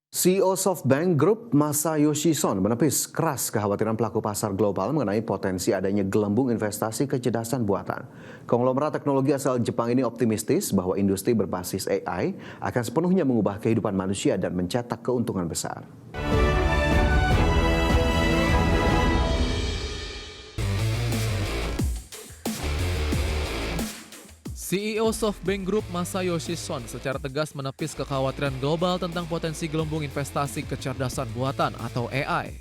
CEO SoftBank Group Masayoshi Son menepis keras kekhawatiran pelaku pasar global mengenai potensi adanya gelembung investasi kecerdasan buatan. Konglomerat teknologi asal Jepang ini optimistis bahwa industri berbasis AI akan sepenuhnya mengubah kehidupan manusia dan mencetak keuntungan besar. CEO SoftBank Group Masayoshi Son secara tegas menepis kekhawatiran global tentang potensi gelembung investasi kecerdasan buatan atau AI.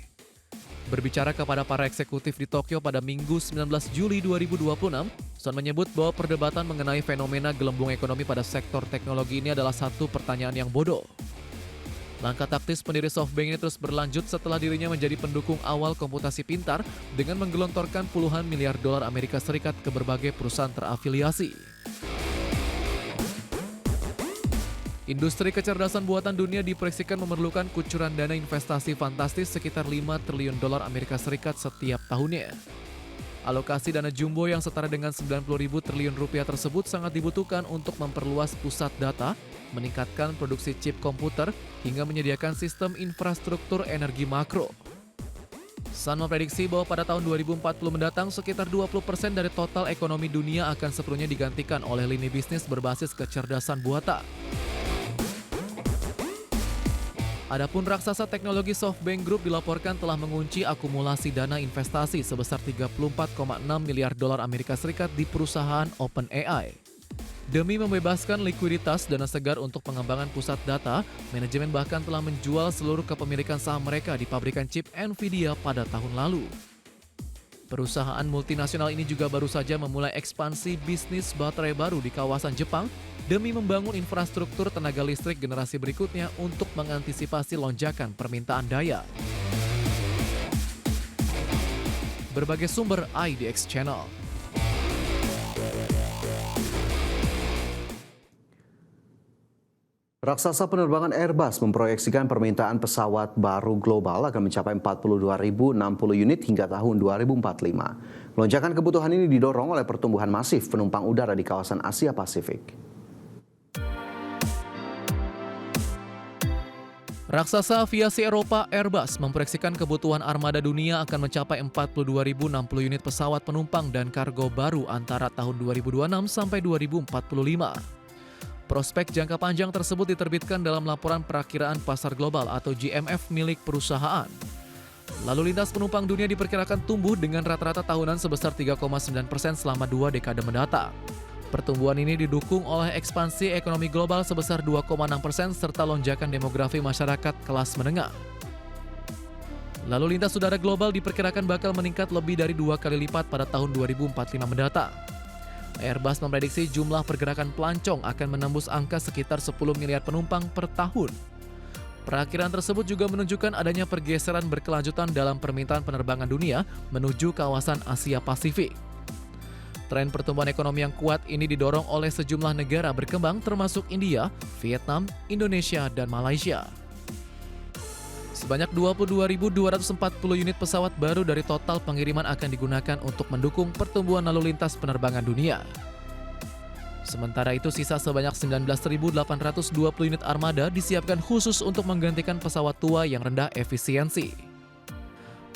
Berbicara kepada para eksekutif di Tokyo pada Minggu 19 Juli 2026, Son menyebut bahwa perdebatan mengenai fenomena gelembung ekonomi pada sektor teknologi ini adalah satu pertanyaan yang bodoh. Langkah taktis pendiri SoftBank ini terus berlanjut setelah dirinya menjadi pendukung awal komputasi pintar dengan menggelontorkan puluhan miliar dolar Amerika Serikat ke berbagai perusahaan terafiliasi. Industri kecerdasan buatan dunia diproyeksikan memerlukan kucuran dana investasi fantastis sekitar 5 triliun dolar Amerika Serikat setiap tahunnya. Alokasi dana jumbo yang setara dengan 90.000 triliun rupiah tersebut sangat dibutuhkan untuk memperluas pusat data, meningkatkan produksi chip komputer, hingga menyediakan sistem infrastruktur energi makro. Sun memprediksi bahwa pada tahun 2040 mendatang sekitar 20% dari total ekonomi dunia akan sepenuhnya digantikan oleh lini bisnis berbasis kecerdasan buatan. Adapun raksasa teknologi SoftBank Group dilaporkan telah mengunci akumulasi dana investasi sebesar 34,6 miliar dolar Amerika Serikat di perusahaan OpenAI. Demi membebaskan likuiditas dana segar untuk pengembangan pusat data, manajemen bahkan telah menjual seluruh kepemilikan saham mereka di pabrikan chip Nvidia pada tahun lalu. Perusahaan multinasional ini juga baru saja memulai ekspansi bisnis baterai baru di kawasan Jepang demi membangun infrastruktur tenaga listrik generasi berikutnya untuk mengantisipasi lonjakan permintaan daya. Berbagai sumber IDX Channel. Raksasa penerbangan Airbus memproyeksikan permintaan pesawat baru global akan mencapai 42.060 unit hingga tahun 2045. Lonjakan kebutuhan ini didorong oleh pertumbuhan masif penumpang udara di kawasan Asia Pasifik. Raksasa aviasi Eropa Airbus memproyeksikan kebutuhan armada dunia akan mencapai 42.060 unit pesawat penumpang dan kargo baru antara tahun 2026 sampai 2045. Prospek jangka panjang tersebut diterbitkan dalam laporan perakiraan pasar global atau GMF milik perusahaan. Lalu lintas penumpang dunia diperkirakan tumbuh dengan rata-rata tahunan sebesar 3,9% selama 2 dekade mendatang. Pertumbuhan ini didukung oleh ekspansi ekonomi global sebesar 2,6% serta lonjakan demografi masyarakat kelas menengah. Lalu lintas udara global diperkirakan bakal meningkat lebih dari 2 kali lipat pada tahun 2045 mendatang. Airbus memprediksi jumlah pergerakan pelancong akan menembus angka sekitar 10 miliar penumpang per tahun. Perakiraan tersebut juga menunjukkan adanya pergeseran berkelanjutan dalam permintaan penerbangan dunia menuju kawasan Asia Pasifik. Tren pertumbuhan ekonomi yang kuat ini didorong oleh sejumlah negara berkembang termasuk India, Vietnam, Indonesia, dan Malaysia. Sebanyak 22.240 unit pesawat baru dari total pengiriman akan digunakan untuk mendukung pertumbuhan lalu lintas penerbangan dunia. Sementara itu, sisa sebanyak 19.820 unit armada disiapkan khusus untuk menggantikan pesawat tua yang rendah efisiensi.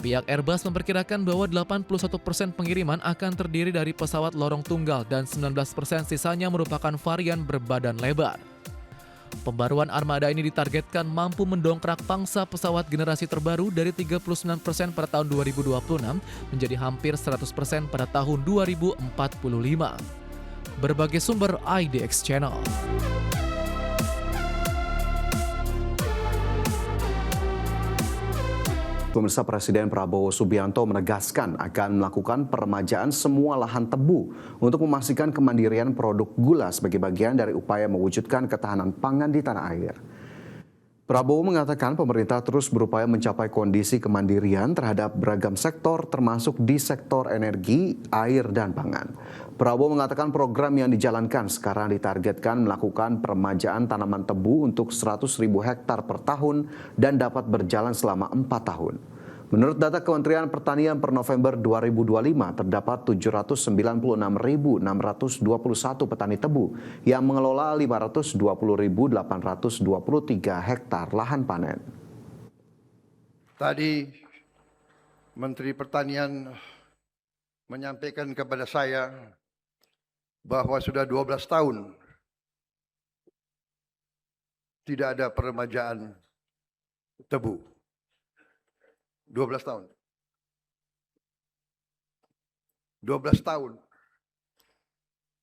Pihak Airbus memperkirakan bahwa 81% pengiriman akan terdiri dari pesawat lorong tunggal dan 19% sisanya merupakan varian berbadan lebar. Pembaruan armada ini ditargetkan mampu mendongkrak pangsa pesawat generasi terbaru dari 39% pada tahun 2026 menjadi hampir 100% pada tahun 2045. Berbagai sumber IDX Channel. Pemirsa, Presiden Prabowo Subianto menegaskan akan melakukan peremajaan semua lahan tebu untuk memastikan kemandirian produk gula sebagai bagian dari upaya mewujudkan ketahanan pangan di tanah air. Prabowo mengatakan pemerintah terus berupaya mencapai kondisi kemandirian terhadap beragam sektor termasuk di sektor energi, air, dan pangan. Prabowo mengatakan program yang dijalankan sekarang ditargetkan melakukan peremajaan tanaman tebu untuk 100.000 hektar per tahun dan dapat berjalan selama 4 tahun. Menurut data Kementerian Pertanian per November 2025, terdapat 796.621 petani tebu yang mengelola 520.823 hektar lahan panen. Tadi Menteri Pertanian menyampaikan kepada saya bahwa sudah 12 tahun tidak ada peremajaan tebu. 12 tahun. 12 tahun.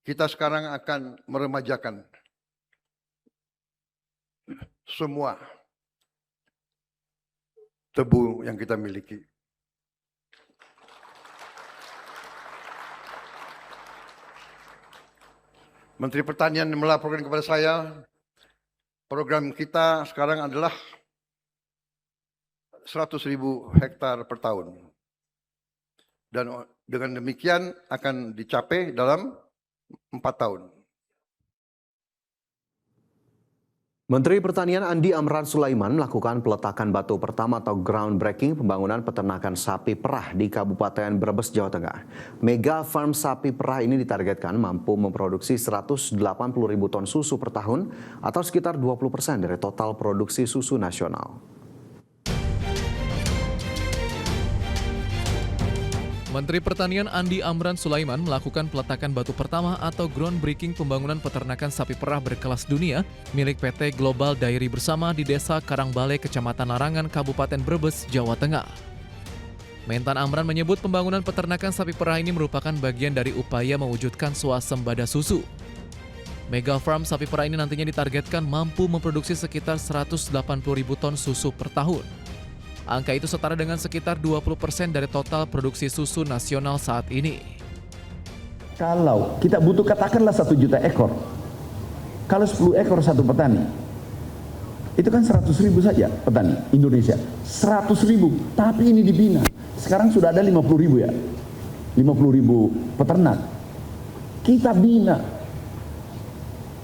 Kita sekarang akan meremajakan semua tebu yang kita miliki. Menteri Pertanian melaporkan kepada saya, program kita sekarang adalah 100.000 hektar per tahun. Dan dengan demikian akan dicapai dalam 4 tahun. Menteri Pertanian Andi Amran Sulaiman melakukan peletakan batu pertama atau groundbreaking pembangunan peternakan sapi perah di Kabupaten Brebes, Jawa Tengah. Mega Farm sapi perah ini ditargetkan mampu memproduksi 180.000 ton susu per tahun atau sekitar 20% dari total produksi susu nasional. Menteri Pertanian Andi Amran Sulaiman melakukan peletakan batu pertama atau groundbreaking pembangunan peternakan sapi perah berkelas dunia milik PT Global Dairy Bersama di Desa Karangbale, Kecamatan Larangan, Kabupaten Brebes, Jawa Tengah. Mentan Amran menyebut pembangunan peternakan sapi perah ini merupakan bagian dari upaya mewujudkan swasembada susu. Mega Farm sapi perah ini nantinya ditargetkan mampu memproduksi sekitar 180.000 ton susu per tahun. Angka itu setara dengan sekitar 20% dari total produksi susu nasional saat ini. Kalau kita butuh katakanlah 1 juta ekor, kalau 10 ekor satu petani, itu kan 100.000 saja petani Indonesia. 100.000, tapi ini dibina. Sekarang sudah ada 50.000 ya, 50.000 peternak. Kita bina.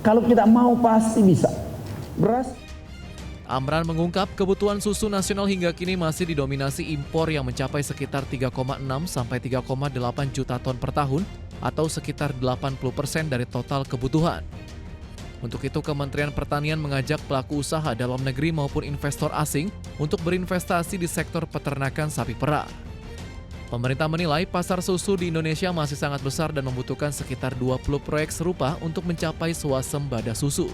Kalau kita mau pasti bisa. Beras. Amran mengungkap kebutuhan susu nasional hingga kini masih didominasi impor yang mencapai sekitar 3,6 sampai 3,8 juta ton per tahun atau sekitar 80% dari total kebutuhan. Untuk itu Kementerian Pertanian mengajak pelaku usaha dalam negeri maupun investor asing untuk berinvestasi di sektor peternakan sapi perah. Pemerintah menilai pasar susu di Indonesia masih sangat besar dan membutuhkan sekitar 20 proyek serupa untuk mencapai swasembada susu.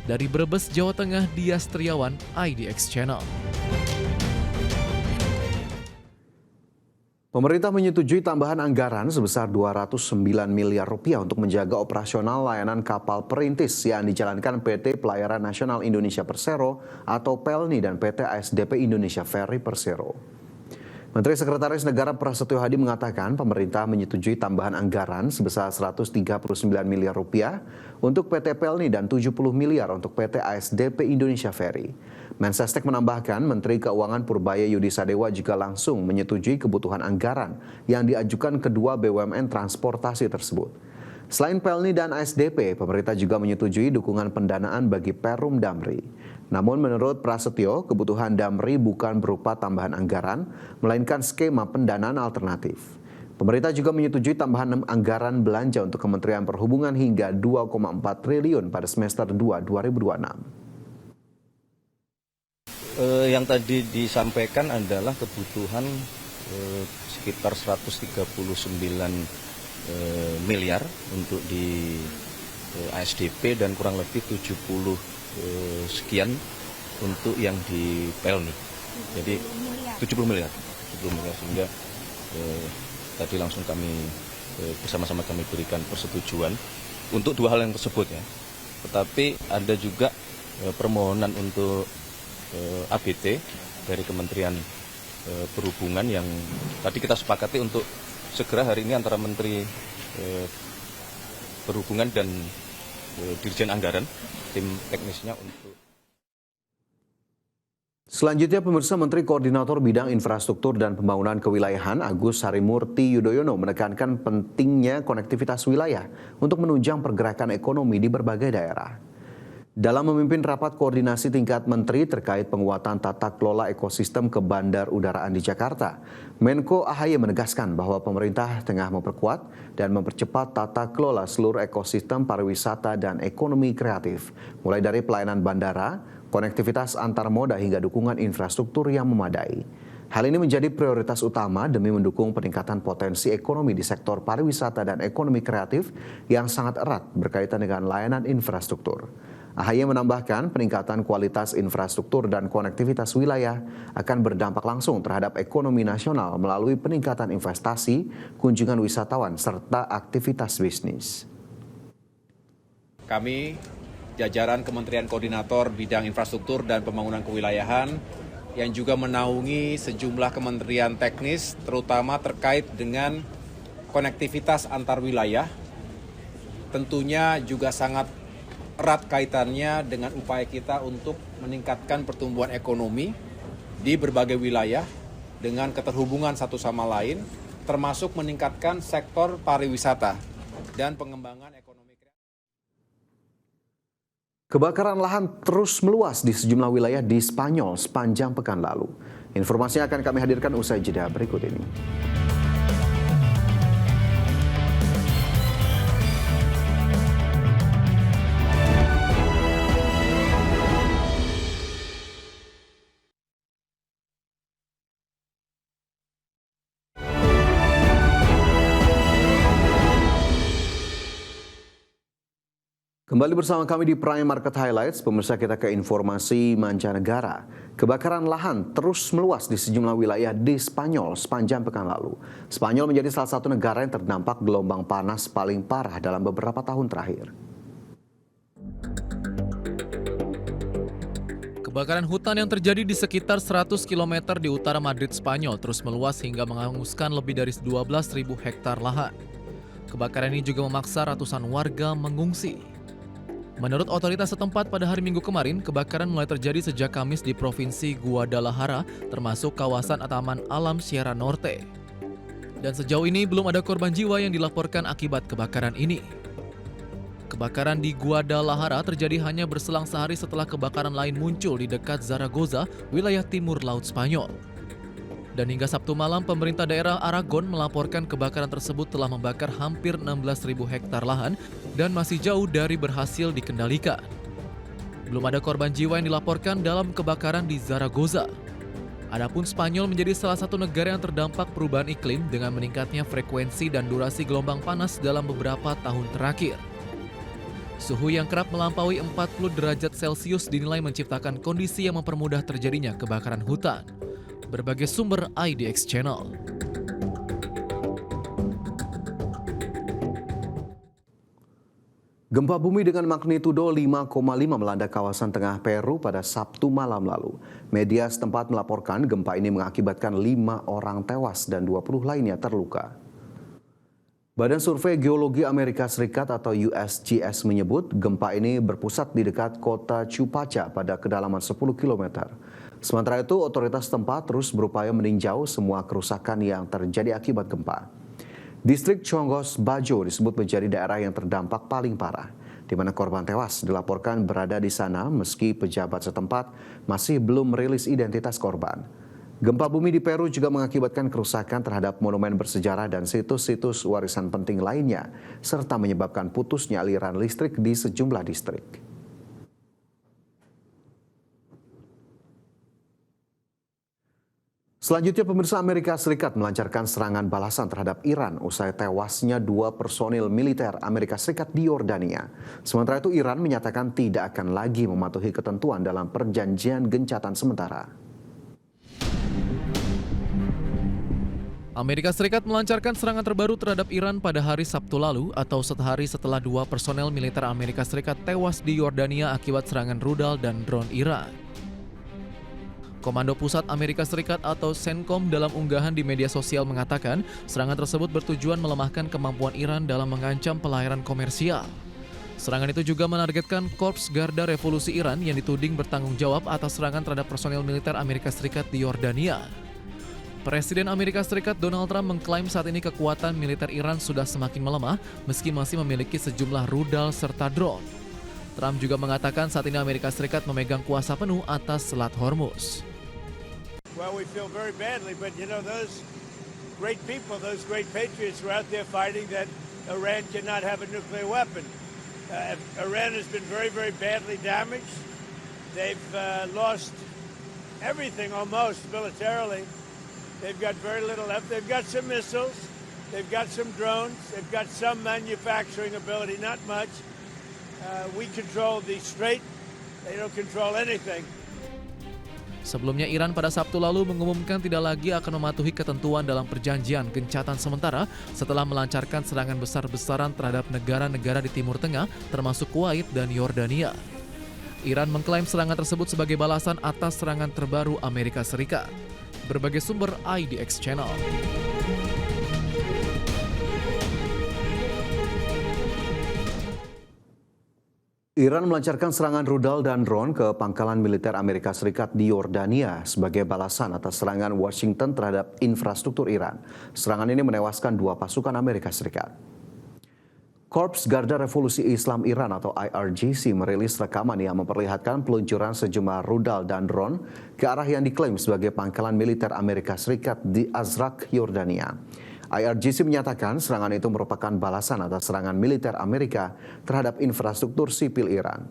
Dari Brebes, Jawa Tengah, Dias Triawan, IDX Channel. Pemerintah menyetujui tambahan anggaran sebesar 209 miliar rupiah untuk menjaga operasional layanan kapal perintis yang dijalankan PT Pelayaran Nasional Indonesia Persero atau PELNI dan PT ASDP Indonesia Ferry Persero. Menteri Sekretaris Negara Prasetyo Hadi mengatakan pemerintah menyetujui tambahan anggaran sebesar 139 miliar rupiah untuk PT PELNI dan 70 miliar untuk PT ASDP Indonesia Ferry. Mensesnek menambahkan Menteri Keuangan Purbaya Yudi Sadewa juga langsung menyetujui kebutuhan anggaran yang diajukan kedua BUMN transportasi tersebut. Selain PELNI dan ASDP, pemerintah juga menyetujui dukungan pendanaan bagi Perum Damri. Namun menurut Prasetyo, kebutuhan Damri bukan berupa tambahan anggaran, melainkan skema pendanaan alternatif. Pemerintah juga menyetujui tambahan anggaran belanja untuk Kementerian Perhubungan hingga 2,4 triliun pada semester 2 2026. Yang tadi disampaikan adalah kebutuhan sekitar 139 miliar untuk di ASDP dan kurang lebih 70 sekian untuk yang di PELNI. Jadi 70 miliar sehingga tadi langsung kami bersama-sama kami berikan persetujuan untuk dua hal yang tersebut ya. Tetapi ada juga permohonan untuk ABT dari Kementerian Perhubungan yang tadi kita sepakati untuk segera hari ini antara Menteri Perhubungan dan Dirjen Anggaran, tim teknisnya untuk. Selanjutnya pemirsa, Menteri Koordinator Bidang Infrastruktur dan Pembangunan Kewilayahan Agus Harimurti Yudhoyono menekankan pentingnya konektivitas wilayah untuk menunjang pergerakan ekonomi di berbagai daerah. Dalam memimpin rapat koordinasi tingkat menteri terkait penguatan tata kelola ekosistem kebandar udaraan di Jakarta, Menko AHY menegaskan bahwa pemerintah tengah memperkuat dan mempercepat tata kelola seluruh ekosistem pariwisata dan ekonomi kreatif, mulai dari pelayanan bandara, konektivitas antar moda hingga dukungan infrastruktur yang memadai. Hal ini menjadi prioritas utama demi mendukung peningkatan potensi ekonomi di sektor pariwisata dan ekonomi kreatif yang sangat erat berkaitan dengan layanan infrastruktur. AHY menambahkan peningkatan kualitas infrastruktur dan konektivitas wilayah akan berdampak langsung terhadap ekonomi nasional melalui peningkatan investasi, kunjungan wisatawan, serta aktivitas bisnis. Kami, jajaran Kementerian Koordinator Bidang Infrastruktur dan Pembangunan Kewilayahan, yang juga menaungi sejumlah kementerian teknis, terutama terkait dengan konektivitas antar wilayah, tentunya juga sangat erat kaitannya dengan upaya kita untuk meningkatkan pertumbuhan ekonomi di berbagai wilayah dengan keterhubungan satu sama lain, termasuk meningkatkan sektor pariwisata dan pengembangan ekonomi kreatif. Kebakaran lahan terus meluas di sejumlah wilayah di Spanyol sepanjang pekan lalu. Informasinya akan kami hadirkan usai jeda berikut ini. Kembali bersama kami di Prime Market Highlights, pemirsa, kita ke informasi mancanegara. Kebakaran lahan terus meluas di sejumlah wilayah di Spanyol sepanjang pekan lalu. Spanyol menjadi salah satu negara yang terdampak gelombang panas paling parah dalam beberapa tahun terakhir. Kebakaran hutan yang terjadi di sekitar 100 km di utara Madrid, Spanyol terus meluas hingga menghanguskan lebih dari 12.000 hektar lahan. Kebakaran ini juga memaksa ratusan warga mengungsi. Menurut otoritas setempat pada hari Minggu kemarin, kebakaran mulai terjadi sejak Kamis di Provinsi Guadalajara, termasuk kawasan Taman Alam Sierra Norte. Dan sejauh ini belum ada korban jiwa yang dilaporkan akibat kebakaran ini. Kebakaran di Guadalajara terjadi hanya berselang sehari setelah kebakaran lain muncul di dekat Zaragoza, wilayah timur Laut Spanyol. Dan hingga Sabtu malam, pemerintah daerah Aragon melaporkan kebakaran tersebut telah membakar hampir 16.000 hektar lahan dan masih jauh dari berhasil dikendalikan. Belum ada korban jiwa yang dilaporkan dalam kebakaran di Zaragoza. Adapun Spanyol menjadi salah satu negara yang terdampak perubahan iklim dengan meningkatnya frekuensi dan durasi gelombang panas dalam beberapa tahun terakhir. Suhu yang kerap melampaui 40 derajat Celcius dinilai menciptakan kondisi yang mempermudah terjadinya kebakaran hutan. Berbagai sumber IDX Channel. Gempa bumi dengan magnitudo 5,5 melanda kawasan tengah Peru pada Sabtu malam lalu. Media setempat melaporkan gempa ini mengakibatkan 5 orang tewas dan 20 lainnya terluka. Badan Survei Geologi Amerika Serikat atau USGS menyebut gempa ini berpusat di dekat kota Chupaca pada kedalaman 10 km. Sementara itu, otoritas setempat terus berupaya meninjau semua kerusakan yang terjadi akibat gempa. Distrik Chongos Bajo disebut menjadi daerah yang terdampak paling parah, di mana korban tewas dilaporkan berada di sana meski pejabat setempat masih belum merilis identitas korban. Gempa bumi di Peru juga mengakibatkan kerusakan terhadap monumen bersejarah dan situs-situs warisan penting lainnya, serta menyebabkan putusnya aliran listrik di sejumlah distrik. Selanjutnya, pemirsa, Amerika Serikat melancarkan serangan balasan terhadap Iran usai tewasnya 2 personil militer Amerika Serikat di Yordania. Sementara itu, Iran menyatakan tidak akan lagi mematuhi ketentuan dalam perjanjian gencatan sementara. Amerika Serikat melancarkan serangan terbaru terhadap Iran pada hari Sabtu lalu atau sehari setelah 2 personel militer Amerika Serikat tewas di Yordania akibat serangan rudal dan drone Iran. Komando Pusat Amerika Serikat atau CENTCOM dalam unggahan di media sosial mengatakan serangan tersebut bertujuan melemahkan kemampuan Iran dalam mengancam pelayaran komersial. Serangan itu juga menargetkan Korps Garda Revolusi Iran yang dituding bertanggung jawab atas serangan terhadap personel militer Amerika Serikat di Yordania. Presiden Amerika Serikat Donald Trump mengklaim saat ini kekuatan militer Iran sudah semakin melemah meski masih memiliki sejumlah rudal serta drone. Trump juga mengatakan saat ini Amerika Serikat memegang kuasa penuh atas Selat Hormuz. Well, we feel very badly, but you know, those great people, those great patriots were out there fighting that Iran cannot have a nuclear weapon. Iran has been very, very badly damaged. They've lost everything almost militarily. They've got very little left. They've got some missiles. They've got some drones. They've got some manufacturing ability, not much. We control the strait. They don't control anything. Sebelumnya Iran pada Sabtu lalu mengumumkan tidak lagi akan mematuhi ketentuan dalam perjanjian gencatan sementara setelah melancarkan serangan besar-besaran terhadap negara-negara di Timur Tengah termasuk Kuwait dan Yordania. Iran mengklaim serangan tersebut sebagai balasan atas serangan terbaru Amerika Serikat. Berbagai sumber IDX Channel. Iran melancarkan serangan rudal dan drone ke pangkalan militer Amerika Serikat di Yordania sebagai balasan atas serangan Washington terhadap infrastruktur Iran. Serangan ini menewaskan 2 pasukan Amerika Serikat. Korps Garda Revolusi Islam Iran atau IRGC merilis rekaman yang memperlihatkan peluncuran sejumlah rudal dan drone ke arah yang diklaim sebagai pangkalan militer Amerika Serikat di Azraq, Yordania. IRGC menyatakan serangan itu merupakan balasan atas serangan militer Amerika terhadap infrastruktur sipil Iran.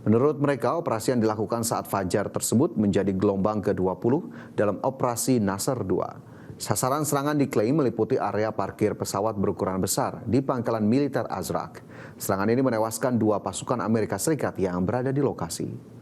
Menurut mereka, operasi yang dilakukan saat fajar tersebut menjadi gelombang ke-20 dalam operasi Nasr II. Sasaran serangan diklaim meliputi area parkir pesawat berukuran besar di pangkalan militer Azraq. Serangan ini menewaskan 2 pasukan Amerika Serikat yang berada di lokasi.